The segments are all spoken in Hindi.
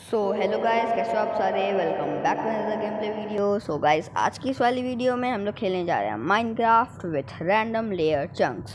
हेलो गाइस, कैसे हो आप सारे। Welcome back to another game play video. Guys, आज की इस वाली वीडियो में हम लोग खेलने जा रहे हैं Minecraft with random layer chunks.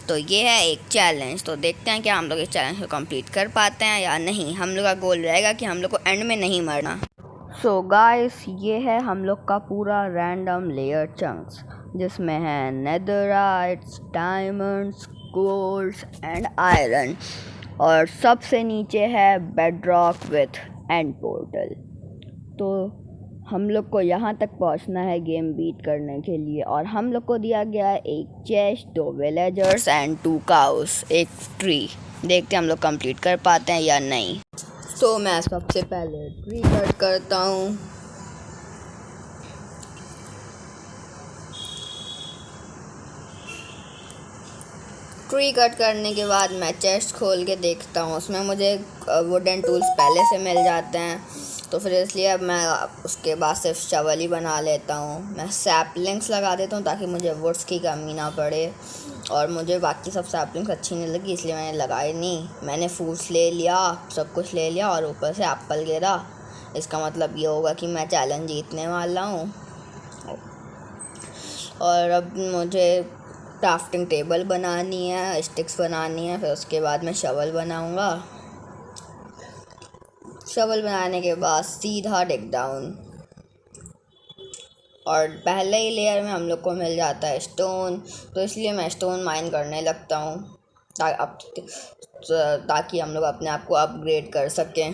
तो ये है एक चैलेंज। तो देखते हैं कि हम लोग इस चैलेंज को कंप्लीट कर पाते हैं या नहीं। हम लोग का गोल रहेगा कि हम लोग को एंड में नहीं मरना। गाइस, ये है हम लोग का पूरा रैंडम लेयर चंक्स, जिसमें है नेदराइट्स, डायमंड्स, गोल्ड्स एंड आयरन, और सबसे नीचे है बेडरॉक विथ एंड पोर्टल। तो हम लोग को यहाँ तक पहुँचना है गेम बीट करने के लिए, और हम लोग को दिया गया है एक चेस्ट, 2 विलेजर्स एंड 2 काउस, एक ट्री। देखते हैं हम लोग कंप्लीट कर पाते हैं या नहीं। मैं सबसे पहले ट्री कट करता हूँ। ट्री कट करने के बाद मैं चेस्ट खोल के देखता हूँ, उसमें मुझे वुडन टूल्स पहले से मिल जाते हैं। तो फिर इसलिए अब मैं उसके बाद सिर्फ शवल ही बना लेता हूँ। मैं सैपलिंग्स लगा देता हूँ ताकि मुझे वुड्स की कमी ना पड़े, और मुझे बाकी सब सैपलिंग्स अच्छी नहीं लगी इसलिए मैंने लगाई नहीं। मैंने फ्रूट्स ले लिया, सब कुछ ले लिया, और ऊपर से एप्पल गिरा। इसका मतलब ये होगा कि मैं चैलेंज जीतने वाला हूँ। और अब मुझे क्राफ्टिंग टेबल बनानी है, स्टिक्स बनानी है, फिर उसके बाद मैं शवल बनाऊंगा। शवल बनाने के बाद सीधा डिग डाउन, और पहले ही लेयर में हम लोग को मिल जाता है स्टोन। तो इसलिए मैं स्टोन माइन करने लगता हूँ ताकि हम लोग अपने आप को अपग्रेड कर सकें।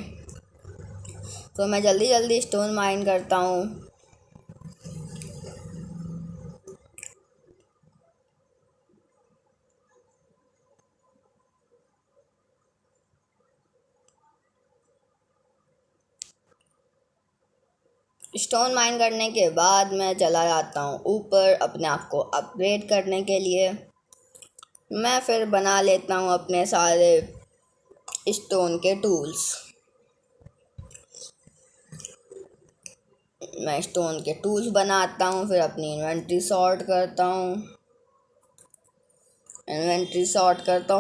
तो मैं जल्दी जल्दी स्टोन माइन करता हूँ। स्टोन माइन करने के बाद मैं चला जाता हूँ ऊपर अपने आप को अपग्रेड करने के लिए। मैं फिर बना लेता हूँ अपने सारे स्टोन के टूल्स। मैं स्टोन के टूल्स बनाता हूँ, फिर अपनी इन्वेंट्री सॉर्ट करता हूँ।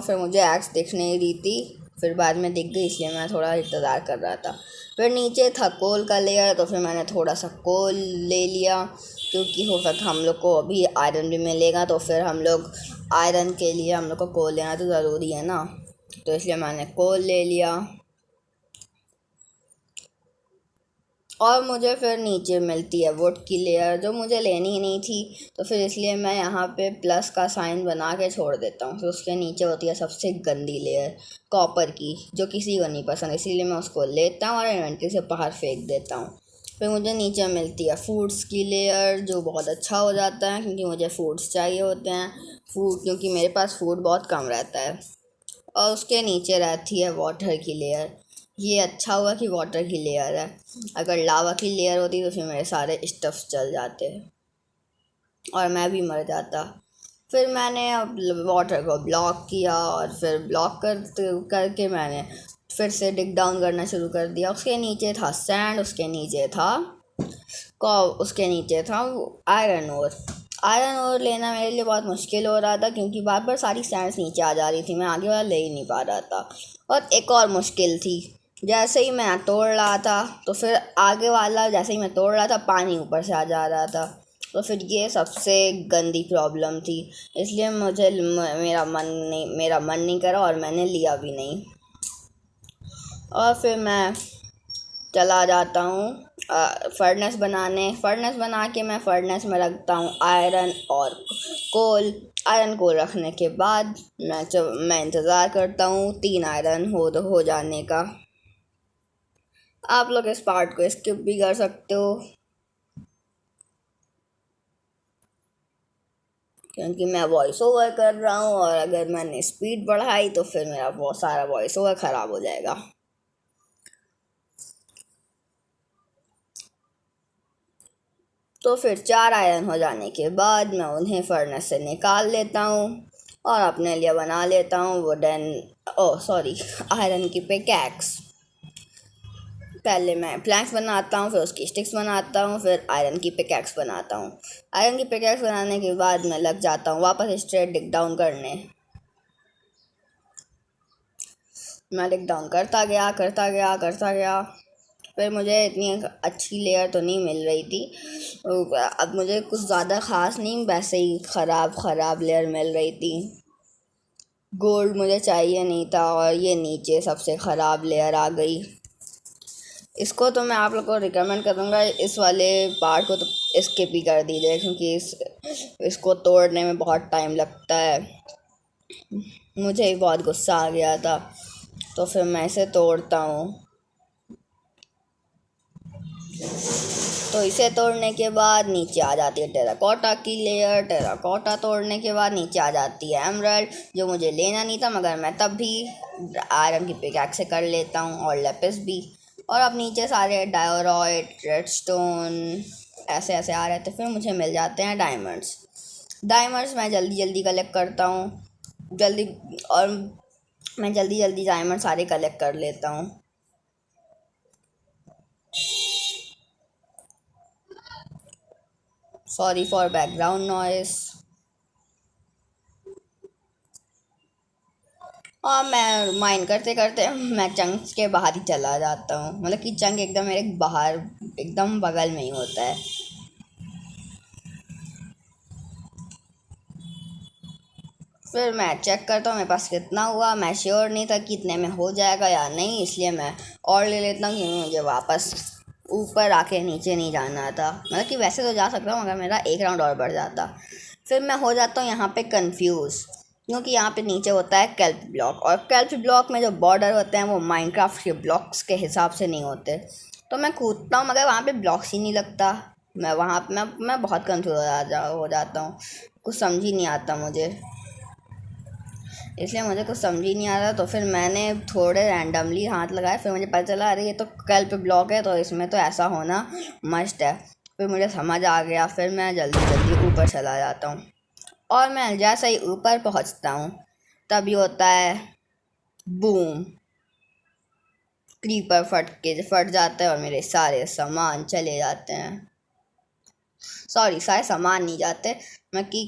फिर मुझे एक्स दिख नहीं रही थी, फिर बाद में दिख गई इसलिए मैं थोड़ा इंतज़ार कर रहा था। फिर नीचे था कोल का लेयर, तो फिर मैंने थोड़ा सा कोल ले लिया, क्योंकि हो सकता हम लोग को अभी आयरन भी मिलेगा। तो फिर हम लोग आयरन के लिए हम लोग को कोल लेना तो ज़रूरी है ना, तो इसलिए मैंने कोल ले लिया। और मुझे फिर नीचे मिलती है वुड की लेयर, जो मुझे लेनी ही नहीं थी। तो फिर इसलिए मैं यहाँ पे प्लस का साइन बना के छोड़ देता हूँ। फिर उसके नीचे होती है सबसे गंदी लेयर, कॉपर की, जो किसी को नहीं पसंद, इसीलिए मैं उसको लेता हूँ और इन्वेंट्री से बाहर फेंक देता हूँ। फिर मुझे नीचे मिलती है फूड्स की लेयर, जो बहुत अच्छा हो जाता है क्योंकि मुझे फूड्स चाहिए होते हैं। क्योंकि मेरे पास फूड बहुत कम रहता है। और उसके नीचे रहती है वाटर की लेयर। ये अच्छा हुआ कि वाटर की लेयर है, अगर लावा की लेयर होती तो फिर मेरे सारे स्टफ्स जल जाते और मैं भी मर जाता। फिर मैंने अब वाटर को ब्लॉक किया, और फिर ब्लॉक करके मैंने फिर से डिग डाउन करना शुरू कर दिया। उसके नीचे था सैंड, उसके नीचे था आयरन ओर। आयरन ओर लेना मेरे लिए बहुत मुश्किल हो रहा था, क्योंकि बार बार सारी सैंड्स नीचे आ जा रही थी, मैं आगे वाला ले ही नहीं पा रहा था। और एक और मुश्किल थी, जैसे ही मैं तोड़ रहा था तो फिर आगे वाला, जैसे ही मैं तोड़ रहा था पानी ऊपर से आ जा रहा था। तो फिर ये सबसे गंदी प्रॉब्लम थी, इसलिए मेरा मन नहीं करा और मैंने लिया भी नहीं। और फिर मैं चला जाता हूँ फर्नेस बना के मैं फर्नेस में रखता हूँ आयरन और कोल। आयरन कोल रखने के बाद मैं इंतज़ार करता हूँ 3 आयरन हो जाने का। आप लोग इस पार्ट को स्किप भी कर सकते हो, क्योंकि मैं वॉइस ओवर कर रहा हूँ, और अगर मैंने स्पीड बढ़ाई तो फिर मेरा बहुत सारा वॉइस ओवर ख़राब हो जाएगा। तो फिर 4 आयरन हो जाने के बाद मैं उन्हें फर्नेस से निकाल लेता हूँ और अपने लिए बना लेता हूँ आयरन की पिकैक्स। पहले मैं प्लैंक्स बनाता हूँ, फिर उसकी स्टिक्स बनाता हूँ, फिर आयरन की पिकैक्स बनाता हूँ। आयरन की पिकैक्स बनाने के बाद मैं लग जाता हूँ वापस स्ट्रेट डिग डाउन करने। मैं डिग डाउन करता गया। फिर मुझे इतनी अच्छी लेयर तो नहीं मिल रही थी। अब मुझे कुछ ज़्यादा ख़ास नहीं, वैसे ही ख़राब लेयर मिल रही थी। गोल्ड मुझे चाहिए नहीं था और ये नीचे सबसे ख़राब लेयर आ गई। इसको तो मैं आप लोग को रिकमेंड करूँगा, इस वाले पार्ट को तो स्किप ही कर दीजिए, क्योंकि इसको तोड़ने में बहुत टाइम लगता है। मुझे ही बहुत गुस्सा आ गया था, तो फिर मैं इसे तोड़ता हूँ। तो इसे तोड़ने के बाद नीचे आ जाती है टेराकोटा की लेयर। टेराकोटा तोड़ने के बाद नीचे आ जाती है एमराल्ड, जो मुझे लेना नहीं था, मगर मैं तब भी आयरन की पिकैक्स से कर लेता हूँ, और लेपिस भी। और अब नीचे सारे डायोराइट, रेडस्टोन ऐसे ऐसे आ रहे थे। फिर मुझे मिल जाते हैं डायमंड्स मैं जल्दी जल्दी कलेक्ट करता हूँ, और मैं जल्दी जल्दी डायमंड सारे कलेक्ट कर लेता हूँ। Sorry for background noise. और मैं माइन करते करते मैं चंक्स के बाहर ही चला जाता हूँ, मतलब कि चंक एकदम मेरे बाहर, एकदम बगल में ही होता है। फिर मैं चेक करता हूँ मेरे पास कितना हुआ। मैं श्योर नहीं था कि इतने में हो जाएगा या नहीं, इसलिए मैं और ले लेता हूँ, क्योंकि मुझे वापस ऊपर आके नीचे नहीं जाना था। मतलब कि वैसे तो जा सकता हूँ, मगर मेरा एक राउंड और बढ़ जाता। फिर मैं हो जाता हूँ यहाँ पे कंफ्यूज, क्योंकि यहाँ पे नीचे होता है केल्प ब्लॉक, और केल्प ब्लॉक में जो बॉर्डर होते हैं वो माइनक्राफ्ट के ब्लॉक्स के हिसाब से नहीं होते। तो मैं कूदता हूँ, मगर वहाँ पे ब्लॉक्स ही नहीं लगता। मैं बहुत कंफ्यूज हो जाता हूँ, कुछ समझ ही नहीं आता मुझे, इसलिए मुझे कुछ समझ ही नहीं आ रहा। तो फिर मैंने थोड़े रैंडमली हाथ लगाए, फिर मुझे पता चला अरे ये तो केल्प ब्लॉक है, तो इसमें तो ऐसा होना मस्ट है। फिर मुझे समझ आ गया। फिर मैं जल्दी जल्दी ऊपर चला जाता हूँ, और मैं जैसे ही ऊपर पहुँचता हूँ तभी होता है बूम, क्रीपर फट जाता है और मेरे सारे सामान चले जाते हैं। सॉरी, सारे सामान नहीं जाते, मैं कि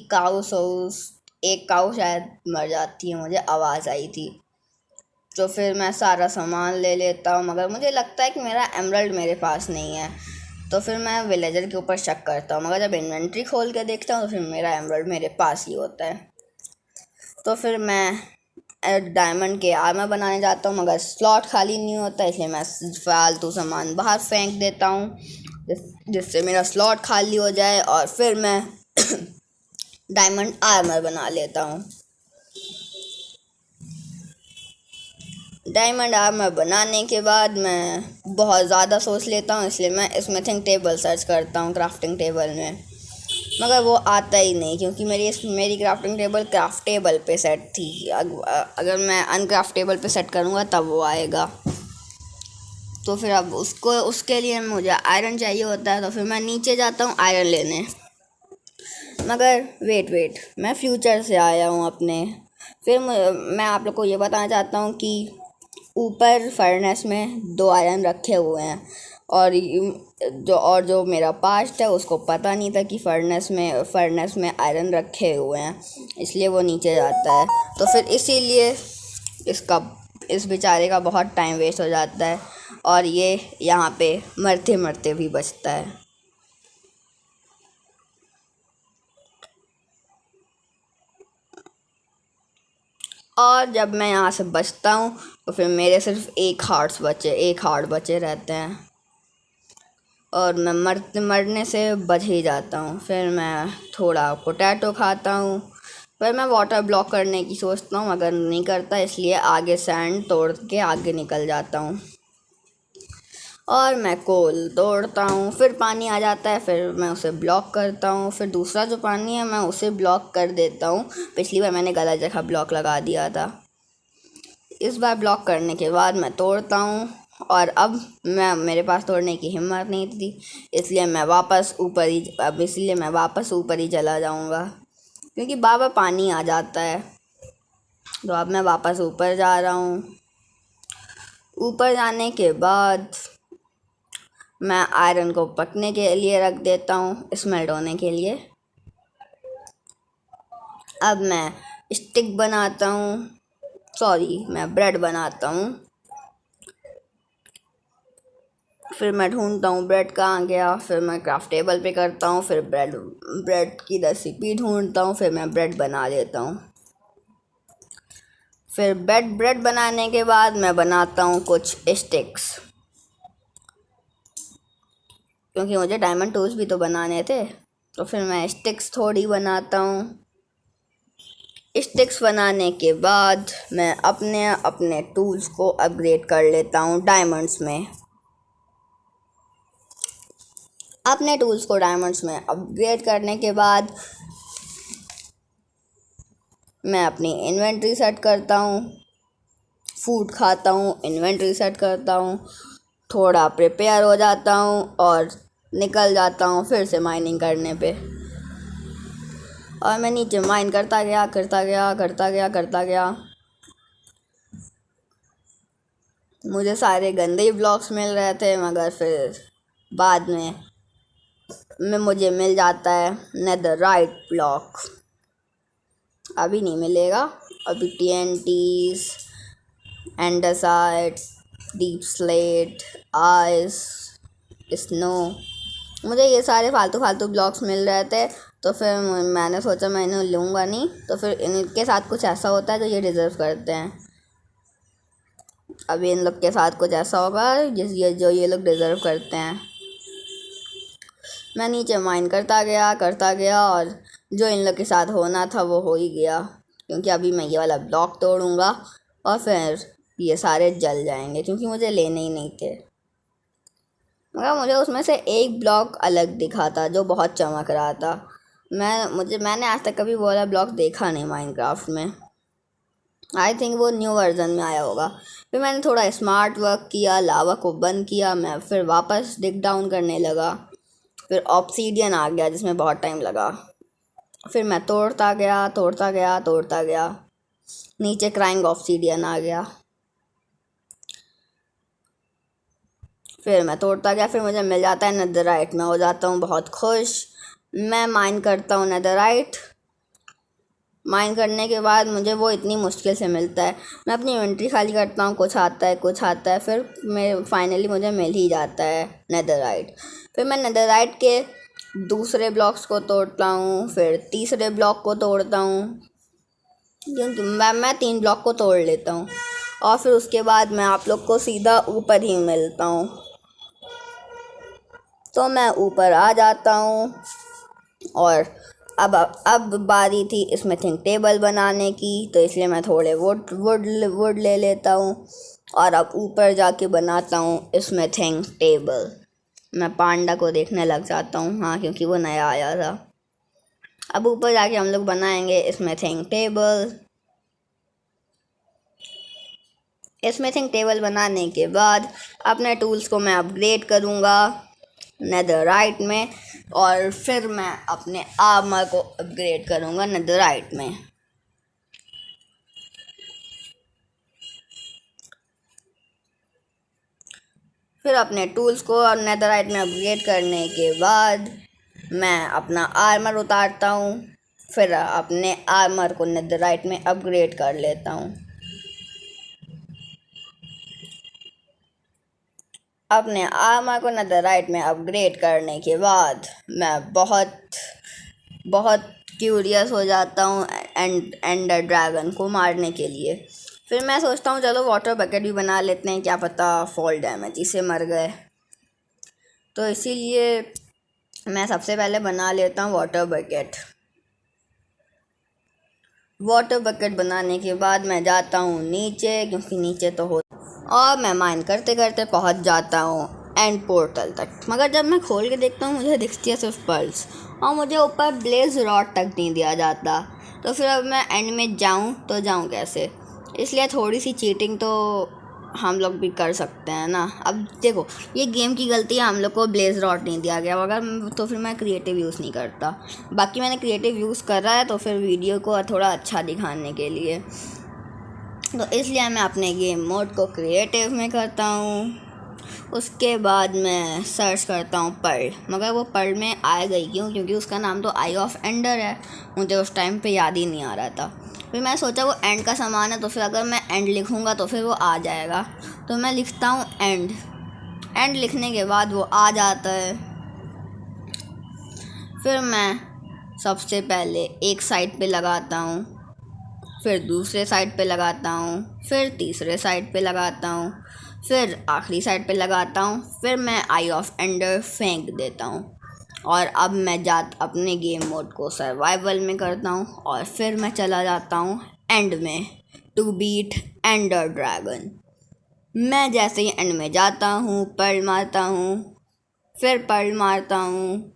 एक काऊ शायद मर जाती है, मुझे आवाज़ आई थी। तो फिर मैं सारा सामान ले लेता हूँ, मगर मुझे लगता है कि मेरा एमराल्ड मेरे पास नहीं है। तो फिर मैं विलेजर के ऊपर शक करता हूँ, मगर जब इन्वेंट्री खोल के देखता हूँ तो फिर मेरा एमराल्ड मेरे पास ही होता है। तो फिर मैं डायमंड के आर्मर बनाने जाता हूँ, मगर स्लॉट खाली नहीं होता, इसलिए मैं फालतू सामान बाहर फेंक देता हूँ, जिससे मेरा स्लॉट खाली हो जाए, और फिर मैं डायमंड आर्मर बना लेता हूँ। डायमंड आर्मर बनाने के बाद मैं बहुत ज़्यादा सोच लेता हूँ, इसलिए मैं स्मिथिंग टेबल सर्च करता हूँ क्राफ्टिंग टेबल में, मगर वो आता ही नहीं, क्योंकि मेरी क्राफ्टिंग टेबल क्राफ्टेबल पे सेट थी। अगर मैं अनक्राफ्टेबल पे सेट करूँगा तब वो आएगा। तो फिर अब उसके लिए मुझे आयरन चाहिए होता है, तो फिर मैं नीचे जाता हूँ आयरन लेने। मगर वेट, मैं फ्यूचर से आया हूँ अपने। फिर मैं आप लोग को ये बताना चाहता हूँ कि ऊपर फर्नेस में 2 आयरन रखे हुए हैं, और जो मेरा पास्ट है उसको पता नहीं था कि फर्नेस में आयरन रखे हुए हैं, इसलिए वो नीचे जाता है। तो फिर इसीलिए इस बेचारे का बहुत टाइम वेस्ट हो जाता है, और ये यहाँ पे मरते मरते भी बचता है। और जब मैं यहाँ से बचता हूँ तो फिर मेरे सिर्फ एक हार्ट बचे रहते हैं, और मैं मरने से बच ही जाता हूँ। फिर मैं थोड़ा पोटैटो खाता हूँ। फिर मैं वाटर ब्लॉक करने की सोचता हूँ, मगर नहीं करता, इसलिए आगे सैंड तोड़ के आगे निकल जाता हूँ, और मैं कोल तोड़ता हूँ। फिर पानी आ जाता है, फिर मैं उसे ब्लॉक करता हूँ। फिर दूसरा जो पानी है मैं उसे ब्लॉक कर देता हूँ। पिछली बार मैंने गलत जगह ब्लॉक लगा दिया था। इस बार ब्लॉक करने के बाद मैं तोड़ता हूँ, और अब मेरे पास तोड़ने की हिम्मत नहीं थी, इसलिए मैं वापस ऊपर ही चला जाऊँगा, क्योंकि बार बार पानी आ जाता है। तो अब मैं वापस ऊपर जा रहा हूँ। ऊपर जाने के बाद मैं आयरन को पकने के लिए रख देता हूँ, स्मेल्ट होने के लिए। अब मैं स्टिक बनाता हूँ, मैं ब्रेड बनाता हूँ। फिर मैं ढूंढता हूँ ब्रेड कहाँ गया, फिर मैं क्राफ्ट टेबल पे करता हूँ, फिर ब्रेड की रेसिपी ढूंढता हूँ, फिर मैं ब्रेड बना लेता हूँ। फिर ब्रेड बनाने के बाद मैं बनाता हूँ कुछ स्टिक्स, क्योंकि मुझे डायमंड टूल्स भी तो बनाने थे। तो फिर मैं स्टिक्स थोड़ी बनाता हूँ। स्टिक्स बनाने के बाद मैं अपने अपने टूल्स को अपग्रेड कर लेता हूँ डायमंड्स में। अपने टूल्स को डायमंड्स में अपग्रेड करने के बाद मैं अपनी इन्वेंट्री सेट करता हूँ, फूड खाता हूँ, इन्वेंट्री सेट करता हूँ, थोड़ा प्रिपेयर हो जाता हूँ और निकल जाता हूँ फिर से माइनिंग करने पे। और मैं नीचे माइन करता गया। मुझे सारे गंदे ही ब्लॉक्स मिल रहे थे, मगर फिर बाद में मुझे मिल जाता है नेदरराइट ब्लॉक। अभी नहीं मिलेगा, अभी TNTs, andesite, deepslate, ice, snow, मुझे ये सारे फालतू ब्लॉक्स मिल रहे थे। तो फिर मैंने सोचा मैं इन्हें लूँगा नहीं, तो फिर इनके साथ कुछ ऐसा होता है जो ये डिज़र्व करते हैं। अभी इन लोग के साथ कुछ ऐसा होगा जो ये लोग डिज़र्व करते हैं। मैं नीचे माइन करता गया और जो इन लोग के साथ होना था वो हो ही गया, क्योंकि अभी मैं ये वाला ब्लॉक तोड़ूंगा और फिर ये सारे जल जाएंगे, क्योंकि मुझे लेने ही नहीं थे। मगर मुझे उसमें से एक ब्लॉक अलग दिखा था जो बहुत चमक रहा था। मैंने आज तक कभी वो वाला ब्लॉक देखा नहीं माइनक्राफ्ट में। आई थिंक वो न्यू वर्जन में आया होगा। फिर मैंने थोड़ा स्मार्ट वर्क किया, लावा को बंद किया, मैं फिर वापस डिग डाउन करने लगा। फिर ऑब्सीडियन आ गया जिसमें बहुत टाइम लगा। फिर मैं तोड़ता गया, नीचे क्राइंग ऑब्सीडियन आ गया। फिर मैं तोड़ता गया, फिर मुझे मिल जाता है नेदरराइट। मैं हो जाता हूँ बहुत खुश। मैं माइन करता हूँ नेदरराइट। माइन करने के बाद मुझे वो इतनी मुश्किल से मिलता है। मैं अपनी इन्वेंट्री खाली करता हूँ, कुछ आता है, फिर फाइनली मुझे मिल ही जाता है नेदरराइट। फिर मैं नेदरराइट के दूसरे ब्लॉक्स को तोड़ता हूँ, फिर तीसरे ब्लॉक को तोड़ता हूँ, क्योंकि मैं 3 ब्लॉक को तोड़ लेता हूँ। और फिर उसके बाद मैं आप लोग को सीधा ऊपर ही मिलता हूँ। तो मैं ऊपर आ जाता हूँ और अब बारी थी स्मिथिंग टेबल बनाने की, तो इसलिए मैं थोड़े वुड ले लेता हूँ और अब ऊपर जाके बनाता हूँ स्मिथिंग टेबल। मैं पांडा को देखने लग जाता हूँ, हाँ, क्योंकि वो नया आया था। अब ऊपर जाके हम लोग बनाएंगे स्मिथिंग टेबल। स्मिथिंग टेबल बनाने के बाद अपने टूल्स को मैं अपग्रेड करूँगा नेदरराइट में, और फिर मैं अपने आर्मर को अपग्रेड करूँगा नेदरराइट में। फिर अपने टूल्स को नेदरराइट में अपग्रेड करने के बाद मैं अपना आर्मर उतारता हूँ, फिर अपने आर्मर को नेदरराइट में अपग्रेड कर लेता हूँ। अपने आर्मर को नेदरराइट में अपग्रेड करने के बाद मैं बहुत क्यूरियस हो जाता हूँ एंडर ड्रैगन को मारने के लिए। फिर मैं सोचता हूँ चलो वाटर बकेट भी बना लेते हैं, क्या पता फॉल डैमेज इसे मर गए। तो इसीलिए मैं सबसे पहले बना लेता हूँ वाटर बकेट बनाने के बाद मैं जाता हूँ नीचे, क्योंकि नीचे तो हो, और मैं माइन करते करते पहुँच जाता हूँ एंड पोर्टल तक। मगर जब मैं खोल के देखता हूँ मुझे दिखती है सिर्फ पर्ल्स, और मुझे ऊपर ब्लेज रॉड तक नहीं दिया जाता। तो फिर अब मैं एंड में जाऊँ तो जाऊँ कैसे? इसलिए थोड़ी सी चीटिंग तो हम लोग भी कर सकते हैं ना। अब देखो, ये गेम की गलती है, हम लोग को ब्लेज रॉड नहीं दिया गया, मगर तो फिर मैं क्रिएटिव यूज़ नहीं करता। बाकी मैंने क्रिएटिव यूज़ कर रहा है तो फिर वीडियो को थोड़ा अच्छा दिखाने के लिए, तो इसलिए मैं अपने गेम मोड को क्रिएटिव में करता हूँ। उसके बाद मैं सर्च करता हूँ पर्ल, मगर वो पर्ल में आ गई क्यों? क्योंकि उसका नाम तो आई ऑफ एंडर है, मुझे उस टाइम पे याद ही नहीं आ रहा था। फिर मैं सोचा वो एंड का सामान है, तो फिर अगर मैं एंड लिखूँगा तो फिर वो आ जाएगा। तो मैं लिखता हूँ एंड लिखने के बाद वो आ जाता है। फिर मैं सबसे पहले एक साइड पे लगाता हूँ, फिर दूसरे साइड पे लगाता हूँ, फिर तीसरे साइड पे लगाता हूँ, फिर आखिरी साइड पे लगाता हूँ, फिर मैं आई ऑफ एंडर फेंक देता हूँ। और अब मैं अपने गेम मोड को सर्वाइवल में करता हूँ और फिर मैं चला जाता हूँ एंड में टू बीट एंडर ड्रैगन। मैं जैसे ही एंड में जाता हूँ पर्ल मारता हूँ, फिर पर्ल मारता हूँ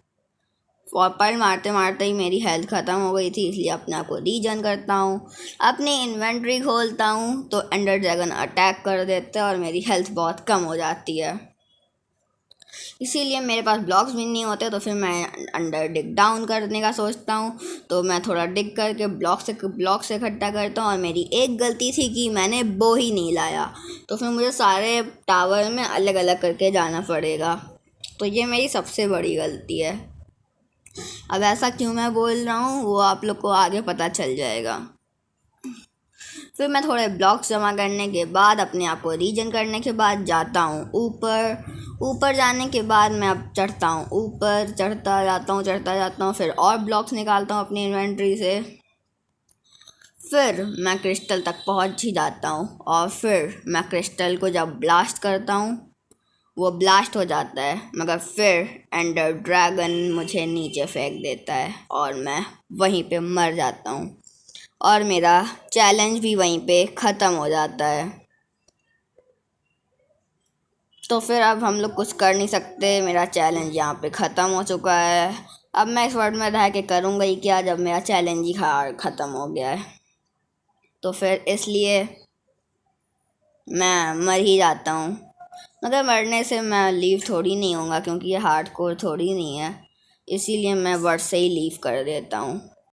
और पर्ल मारते मारते ही मेरी हेल्थ ख़त्म हो गई थी, इसलिए अपने आप को रीजन करता हूँ। अपनी इन्वेंट्री खोलता हूँ तो एंडर ड्रैगन अटैक कर देता है और मेरी हेल्थ बहुत कम हो जाती है। इसीलिए मेरे पास ब्लॉक्स भी नहीं होते, तो फिर मैं अंडर डिग डाउन करने का सोचता हूँ। तो मैं थोड़ा डिग करके ब्लॉक से इकट्ठा करता हूँ। और मेरी एक गलती थी कि मैंने बो ही नहीं लाया, तो फिर मुझे सारे टावर में अलग अलग करके जाना पड़ेगा। तो ये मेरी सबसे बड़ी गलती है। अब ऐसा क्यों मैं बोल रहा हूँ वो आप लोग को आगे पता चल जाएगा। फिर मैं थोड़े ब्लॉक्स जमा करने के बाद अपने आप को रीजन करने के बाद जाता हूँ ऊपर जाने के बाद मैं अब चढ़ता हूँ ऊपर, चढ़ता जाता हूँ, फिर और ब्लॉक्स निकालता हूँ अपनी इन्वेंट्री से। फिर मैं क्रिस्टल तक पहुँच ही जाता हूँ और फिर मैं क्रिस्टल को जब ब्लास्ट करता हूँ वो ब्लास्ट हो जाता है, मगर फिर एंडर ड्रैगन मुझे नीचे फेंक देता है और मैं वहीं पे मर जाता हूँ और मेरा चैलेंज भी वहीं पे ख़त्म हो जाता है। तो फिर अब हम लोग कुछ कर नहीं सकते, मेरा चैलेंज यहाँ पे ख़त्म हो चुका है। अब मैं इस वर्ल्ड में रह के करूँगा ही क्या जब मेरा चैलेंज ही ख़त्म हो गया है। तो फिर इसलिए मैं मर ही जाता हूँ, मगर मरने से मैं लीव थोड़ी नहीं होऊंगा क्योंकि ये हार्डकोर थोड़ी नहीं है, इसीलिए मैं वर्ड से ही लीव कर देता हूँ।